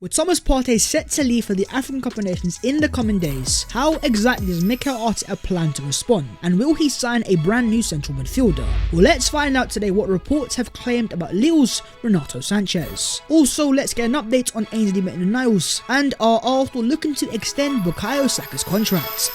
With Thomas Partey set to leave for the African Cup of Nations in the coming days, how exactly does Mikel Arteta plan to respond? And will he sign a brand new central midfielder? Well, let's find out today what reports have claimed about Lille's Renato Sanches. Also, let's get an update on Ainsley Maitland-Niles, and are Arsenal looking to extend Bukayo Saka's contract?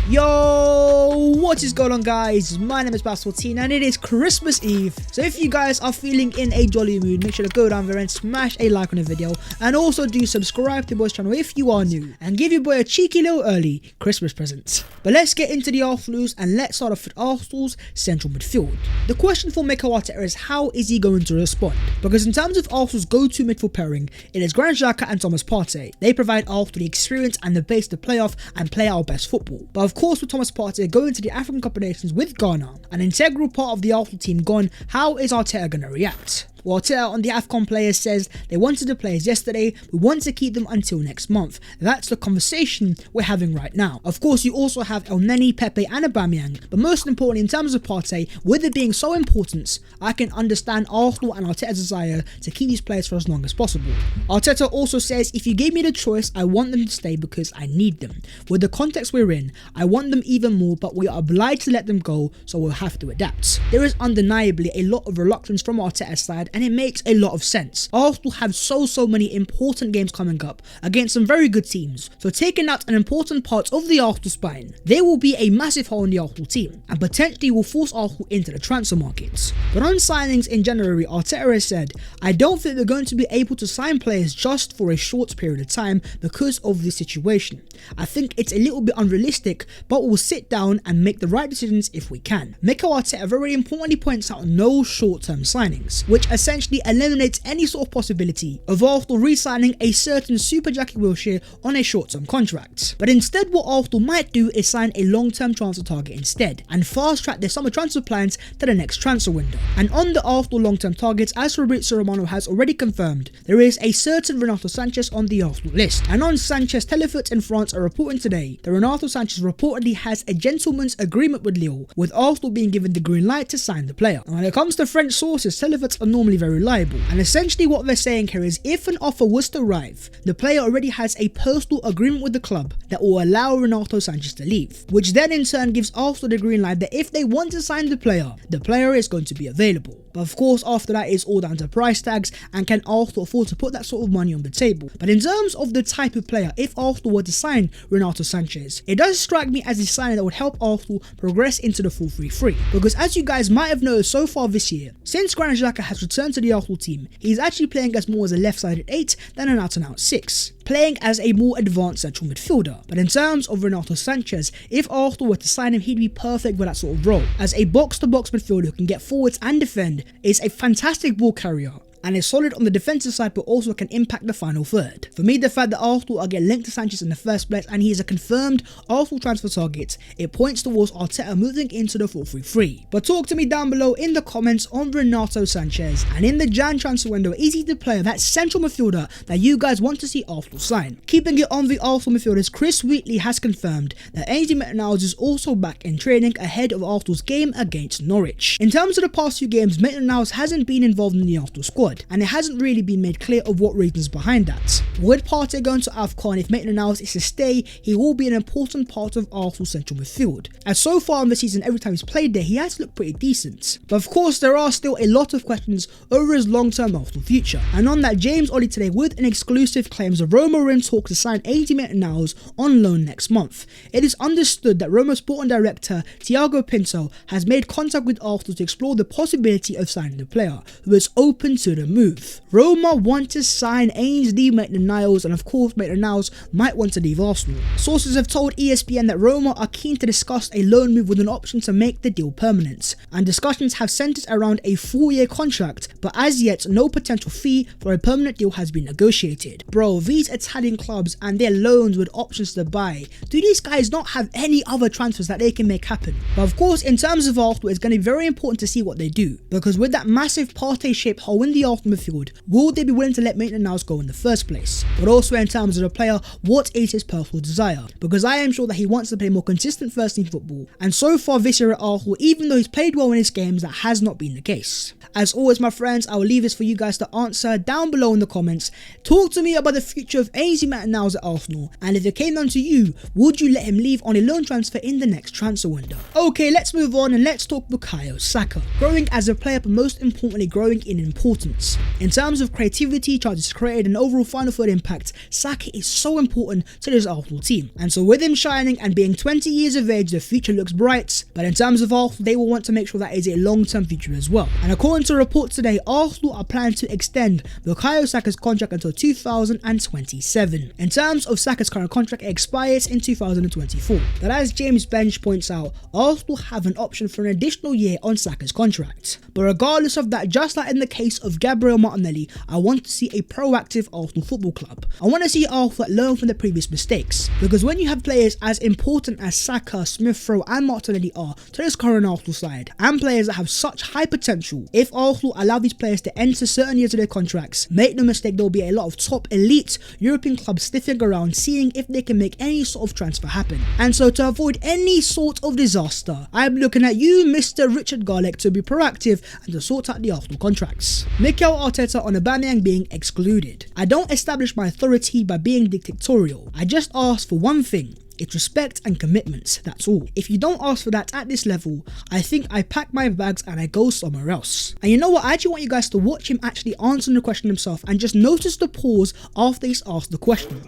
Yo, what is going on, guys? My name is Bas14 and it is Christmas Eve. So if you guys are feeling in a jolly mood, make sure to go down there and smash a like on the video, and also do subscribe to the boys channel if you are new, and give your boy a cheeky little early Christmas present. But let's get into the Arsenal news, and let's start off with Arsenal's central midfield. The question for Mikel Arteta is, how is he going to respond? Because in terms of Arsenal's go-to midfield pairing, it is Granit Xhaka and Thomas Partey. They provide Arsenal the experience and the base to play off and play our best football. But of course, with Thomas Partey going to the African Cup of Nations with Ghana, an integral part of the Arsenal team gone, how is Arteta going to react? Well, Arteta on the AFCON players says they wanted the players yesterday, we want to keep them until next month. That's the conversation we're having right now. Of course, you also have El Neni, Pepe and Aubameyang, but most importantly in terms of Partey, with it being so important, I can understand Arsenal and Arteta's desire to keep these players for as long as possible. Arteta also says, if you gave me the choice, I want them to stay because I need them. With the context we're in, I want them even more, but we are obliged to let them go, so we'll have to adapt. There is undeniably a lot of reluctance from Arteta's side, and it makes a lot of sense. Arsenal have so many important games coming up against some very good teams, so taking out an important part of the Arsenal spine, there will be a massive hole in the Arsenal team, and potentially will force Arsenal into the transfer market. But on signings in January, Arteta has said, I don't think we're going to be able to sign players just for a short period of time because of this situation. I think it's a little bit unrealistic, but we'll sit down and make the right decisions if we can. Mikel Arteta very importantly points out no short-term signings, which essentially eliminates any sort of possibility of Arsenal re-signing a certain Super Jackie Wilshere on a short-term contract. But instead, what Arsenal might do is sign a long-term transfer target instead, and fast-track their summer transfer plans to the next transfer window. And on the Arsenal long-term targets, as Fabrizio Romano has already confirmed, there is a certain Renato Sanches on the Arsenal list. And on Sanchez, Telefoot in France are reporting today that Renato Sanches reportedly has a gentleman's agreement with Lille, with Arsenal being given the green light to sign the player. And when it comes to French sources, Telefoot are normally very reliable, and essentially what they're saying here is, if an offer was to arrive, the player already has a personal agreement with the club that will allow Renato Sanches to leave, which then in turn gives Arsenal the green light that if they want to sign the player is going to be available. But of course, after that, it's all down to price tags, and can Arsenal afford to put that sort of money on the table. But in terms of the type of player, if Arsenal were to sign Renato Sanches, it does strike me as a signing that would help Arsenal progress into the 4-3-3. Because as you guys might have noticed so far this year, since Granit Xhaka has returned to the Arsenal team, he's actually playing as more as a left-sided 8 than an out-and-out 6, playing as a more advanced central midfielder. But in terms of Renato Sanches, if Arsenal were to sign him, he'd be perfect for that sort of role, as a box-to-box midfielder who can get forwards and defend, is a fantastic ball carrier, and is solid on the defensive side, but also can impact the final third. For me, the fact that Arsenal are getting linked to Sanches in the first place, and he is a confirmed Arsenal transfer target, it points towards Arteta moving into the 4-3-3. But talk to me down below in the comments on Renato Sanches, and in the Jan transfer window, is he the player, that central midfielder that you guys want to see Arsenal sign? Keeping it on the Arsenal midfielders, Chris Wheatley has confirmed that Ainsley Maitland-Niles is also back in training ahead of Arsenal's game against Norwich. In terms of the past few games, Maitland-Niles hasn't been involved in the Arsenal squad, and it hasn't really been made clear of what reasons behind that. With Partey going to AFCON, if Maitland-Niles is to stay, he will be an important part of Arsenal's central midfield, as so far in the season, every time he's played there, he has looked pretty decent. But of course, there are still a lot of questions over his long-term Arsenal future. And on that, James Ollie today with an exclusive claims that Roma are in talks to sign Ainsley Maitland-Niles on loan next month. It is understood that Roma sporting director Thiago Pinto has made contact with Arsenal to explore the possibility of signing the player, who is open to the move. Roma want to sign Ainsley Maitland-Niles, and of course Maitland-Niles might want to leave Arsenal. Sources have told ESPN that Roma are keen to discuss a loan move with an option to make the deal permanent, and discussions have centered around a 4-year contract, but as yet no potential fee for a permanent deal has been negotiated. Bro, these Italian clubs and their loans with options to buy, do these guys not have any other transfers that they can make happen? But of course, in terms of Arsenal, it's going to be very important to see what they do, because with that massive Partey-shaped hole in the Arsenal midfield, will they be willing to let Maitland-Niles go in the first place? But also in terms of the player, what is his personal desire? Because I am sure that he wants to play more consistent first team football, and so far this year at Arsenal, even though he's played well in his games, that has not been the case. As always my friends, I will leave this for you guys to answer down below in the comments. Talk to me about the future of Maitland-Niles at Arsenal, and if it came down to you, would you let him leave on a loan transfer in the next transfer window? Okay, let's move on and let's talk Bukayo Saka. Growing as a player, but most importantly growing in importance. In terms of creativity, chances created and overall final third impact, Saka is so important to this Arsenal team. And so with him shining and being 20 years of age, the future looks bright. But in terms of Arsenal, they will want to make sure that is a long-term future as well. And according to reports today, Arsenal are planning to extend Bukayo Saka's contract until 2027. In terms of Saka's current contract, it expires in 2024. But as James Bench points out, Arsenal have an option for an additional year on Saka's contract. But regardless of that, just like in the case of Gabriel Martinelli, I want to see a proactive Arsenal Football Club. I want to see Arsenal learn from the previous mistakes, because when you have players as important as Saka, Smith Rowe and Martinelli are to this current Arsenal side, and players that have such high potential, if Arsenal allow these players to enter certain years of their contracts, make no mistake, there will be a lot of top elite European clubs sniffing around seeing if they can make any sort of transfer happen. And so to avoid any sort of disaster, I'm looking at you, Mr. Richard Garlick, to be proactive and to sort out the Arsenal contracts. Mikel Arteta on Aubameyang being excluded. I don't establish my authority by being dictatorial. I just ask for one thing. It's respect and commitment, that's all. If you don't ask for that at this level, I think I pack my bags and I go somewhere else. And you know what, I actually want you guys to watch him actually answering the question himself and just notice the pause after he's asked the question.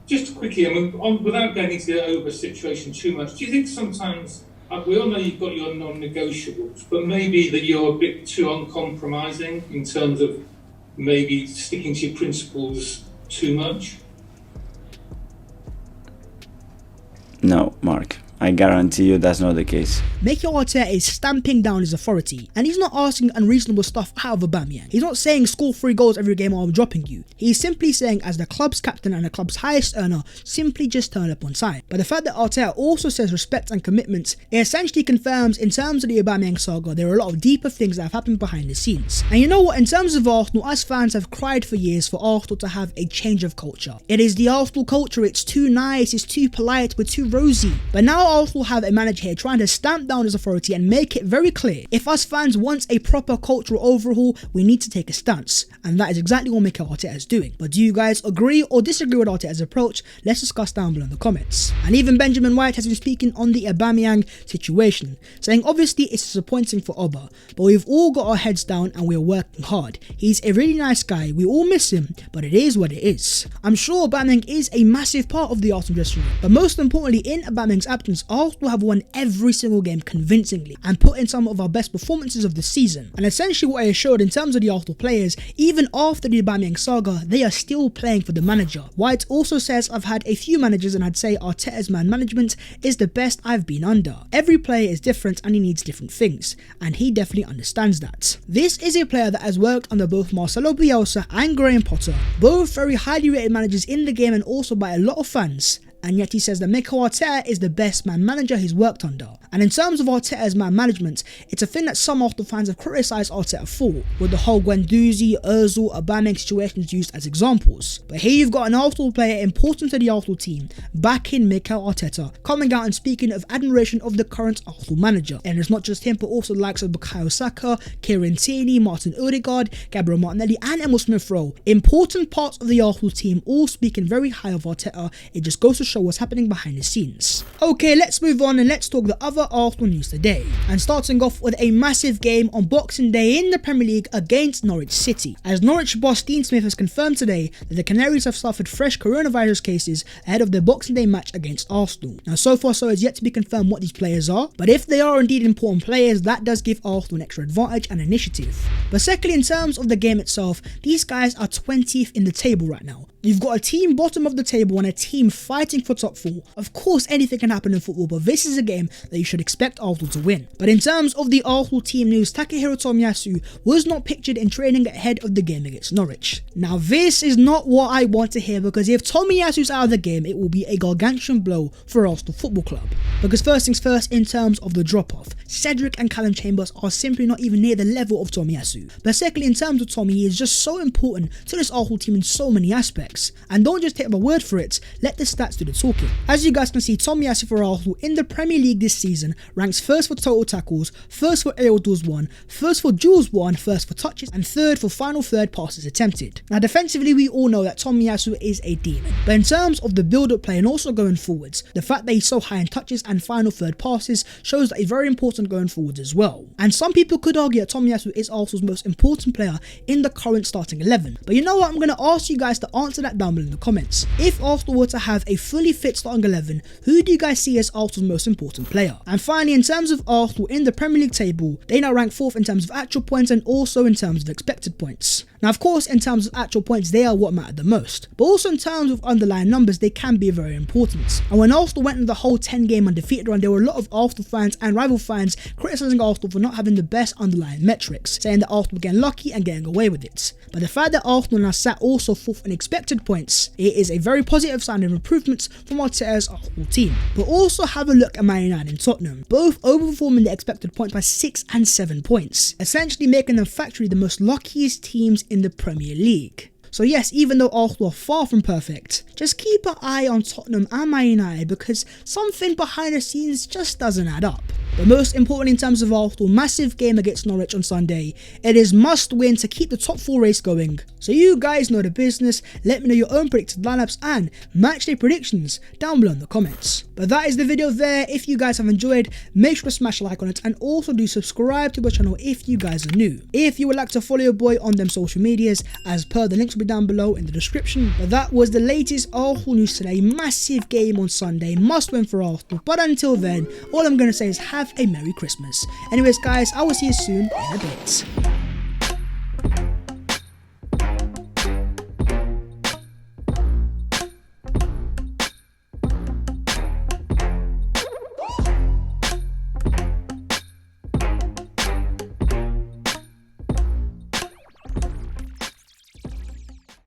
Just quickly, without getting into the over situation too much, do you think sometimes, we all know you've got your non-negotiables, but maybe that you're a bit too uncompromising in terms of maybe sticking to your principles too much? No, Mark. I guarantee you that's not the case. Mikel Arteta is stamping down his authority, and he's not asking unreasonable stuff out of Aubameyang. He's not saying score 3 goals every game or I'm dropping you. He's simply saying, as the club's captain and the club's highest earner, simply just turn up on time. But the fact that Arteta also says respect and commitment, it essentially confirms in terms of the Aubameyang saga, there are a lot of deeper things that have happened behind the scenes. And you know what, in terms of Arsenal, us fans have cried for years for Arsenal to have a change of culture. It is the Arsenal culture, it's too nice, it's too polite, we're too rosy. But now Arsenal have a manager here trying to stamp down his authority and make it very clear, if us fans want a proper cultural overhaul, we need to take a stance, and that is exactly what Mikel Arteta is doing. But do you guys agree or disagree with Arteta's approach? Let's discuss down below in the comments. And even Benjamin White has been speaking on the Aubameyang situation, saying obviously it's disappointing for Oba, but we've all got our heads down and we're working hard. He's a really nice guy, we all miss him, but it is what it is. I'm sure Aubameyang is a massive part of the Arsenal dressing room, but most importantly, in Aubameyang's absence, Arsenal have won every single game convincingly and put in some of our best performances of the season. And essentially what I assured in terms of the Arsenal players, even after the Aubameyang saga, they are still playing for the manager. White also says, I've had a few managers and I'd say Arteta's man management is the best I've been under. Every player is different and he needs different things, and he definitely understands that. This is a player that has worked under both Marcelo Bielsa and Graham Potter, both very highly rated managers in the game and also by a lot of fans. And yet he says that Mikel Arteta is the best man manager he's worked under. And in terms of Arteta's man management, it's a thing that some Arsenal fans have criticised Arteta for, with the whole Guendouzi, Ozil, Aubameyang situations used as examples. But here you've got an Arsenal player important to the Arsenal team, backing Mikel Arteta, coming out and speaking of admiration of the current Arsenal manager. And it's not just him, but also the likes of Bukayo Saka, Kieran Tierney, Martin Odegaard, Gabriel Martinelli and Emil Smith Rowe. Important parts of the Arsenal team all speaking very high of Arteta. It just goes to show what's happening behind the scenes. Okay, let's move on and let's talk the other Arsenal news today. And starting off with a massive game on Boxing Day in the Premier League against Norwich City, as Norwich boss Dean Smith has confirmed today that the Canaries have suffered fresh coronavirus cases ahead of their Boxing Day match against Arsenal. Now so far so it's yet to be confirmed what these players are, but if they are indeed important players, that does give Arsenal an extra advantage and initiative. But secondly, in terms of the game itself, these guys are 20th in the table right now. You've got a team bottom of the table and a team fighting for top 4. Of course, anything can happen in football, but this is a game that you should expect Arsenal to win. But in terms of the Arsenal team news, Takehiro Tomiyasu was not pictured in training ahead of the game against Norwich. Now, this is not what I want to hear, because if Tomiyasu's out of the game, it will be a gargantuan blow for Arsenal Football Club. Because first things first, in terms of the drop-off, Cedric and Callum Chambers are simply not even near the level of Tomiyasu. But secondly, in terms of Tommy, he is just so important to this Arsenal team in so many aspects. And don't just take my word for it, let the stats do the talking. As you guys can see, Tomiyasu for Arsenal in the Premier League this season ranks first for total tackles, first for aerial duels won, first for duels won, first for touches, and third for final third passes attempted. Now defensively, we all know that Tomiyasu is a demon. But in terms of the build-up play and also going forwards, the fact that he's so high in touches and final third passes shows that he's very important going forwards as well. And some people could argue that Tomiyasu is Arsenal's most important player in the current starting 11. But you know what, I'm going to ask you guys to answer that down below in the comments. If Arsenal were to have a fully fit starting 11, who do you guys see as Arsenal's most important player? And finally, in terms of Arsenal in the Premier League table, they now rank 4th in terms of actual points and also in terms of expected points. Now of course, in terms of actual points, they are what matter the most, but also in terms of underlying numbers, they can be very important. And when Arsenal went in the whole 10-game undefeated run, there were a lot of Arsenal fans and rival fans criticising Arsenal for not having the best underlying metrics, saying that Arsenal were getting lucky and getting away with it. But the fact that Arsenal now sat also 4th in expected points, it is a very positive sign of improvements from Arteta's Arsenal team. But also have a look at Man United and Tottenham, both overperforming the expected points by 6 and 7 points, essentially making them factually the most luckiest teams in the Premier League. So yes, even though Arsenal are far from perfect, just keep an eye on Tottenham and Man United, because something behind the scenes just doesn't add up. But most importantly, in terms of Arsenal, massive game against Norwich on Sunday. It is must win to keep the top 4 race going. So you guys know the business. Let me know your own predicted lineups and matchday predictions down below in the comments. But that is the video there. If you guys have enjoyed, make sure to smash a like on it and also do subscribe to the channel if you guys are new. If you would like to follow your boy on them social medias, as per, the links will be down below in the description. But that was the latest Arsenal news today. Massive game on Sunday, must win for Arsenal. But until then, all I'm going to say is have a Merry Christmas. Anyways guys, I will see you soon in a bit.